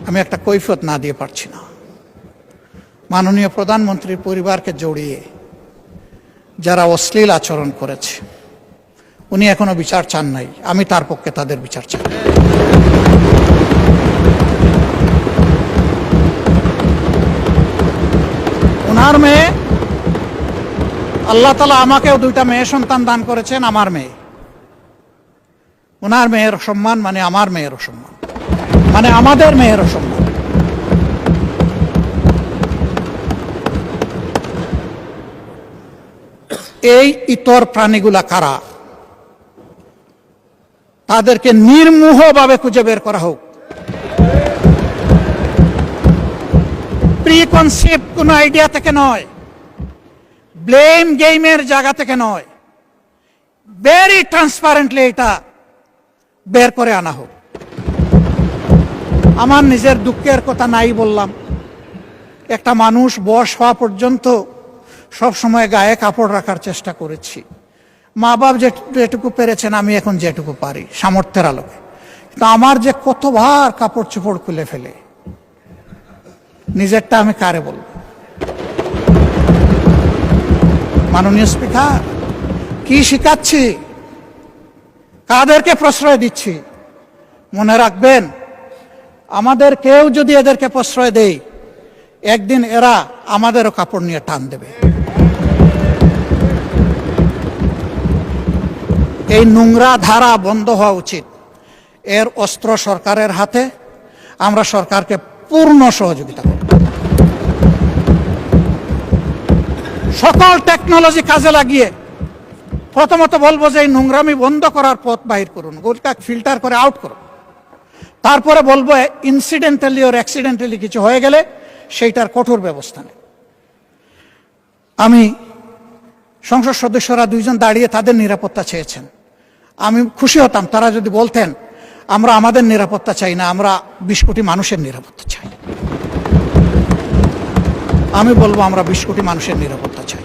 আমি একটা কৈফিয়ত না দিয়ে পারছি না। মাননীয় প্রধানমন্ত্রীর পরিবারকে জড়িয়ে যারা অশ্লীল আচরণ করেছে, উনি এখনো বিচার চান নাই, আমি তার পক্ষে তাদের বিচার চাই। ওনার মেয়ে, আল্লাহ তাআলা আমাকেও 2টা মেয়ে সন্তান দান করেছেন, আমার মেয়ে। ওনার মেয়ের সম্মান মানে আমার মেয়েরও সম্মান, মানে আমাদের মেয়েরও সম্মান। এই ইতর প্রাণীগুলা কারা, তাদেরকে নির্মোহভাবে খুঁজে বের করা হোক। প্রিকনসেপ্ট কোন আইডিয়া থেকে নয়, ব্লেম গেমের জায়গা থেকে নয়, ভেরি ট্রান্সপারেন্টলি এটা বের করে আনা হোক। আমার নিজের দুঃখের কথা নাই বললাম, একটা মানুষ বয়স হওয়া পর্যন্ত সব সময় গায়ে কাপড় রাখার চেষ্টা করেছি। মা বাপ যেটুকু পেরেছেন, আমি এখন যেটুকু পারি সামর্থ্যের আলোকে। কিন্তু আমার যে কতবার কাপড় চোপড় খুলে ফেলে, নিজেরটা আমি কারে বলবো? মাননীয় স্পিকার, কি শিখাচ্ছি, কাদেরকে প্রশ্রয় দিচ্ছি? মনে রাখবেন, আমাদের কেউ যদি এদেরকে প্রশ্রয় দেয়, একদিন এরা আমাদেরও কাপড় নিয়ে টান দেবে। এই নোংরা ধারা বন্ধ হওয়া উচিত। এর অস্ত্র সরকারের হাতে, আমরা সরকারকে পূর্ণ সহযোগিতা করব। সকল টেকনোলজি কাজে লাগিয়ে প্রথমত বলবো যে এই নোংরামি বন্ধ করার পথ বাহির করুন, গোটা ফিল্টার করে আউট করুন। তারপরে বলবো ইনসিডেন্টালি ওর অ্যাক্সিডেন্টালি কিছু হয়ে গেলে সেইটার কঠোর ব্যবস্থা নেই। আমি সংসদ সদস্যরা 2জন দাঁড়িয়ে তাদের নিরাপত্তা চেয়েছেন, আমি খুশি হতাম তারা যদি বলতেন আমরা আমাদের নিরাপত্তা চাই না, আমরা 20 কোটি মানুষের নিরাপত্তা চাই। আমি বলবো আমরা 20 কোটি মানুষের নিরাপত্তা চাই।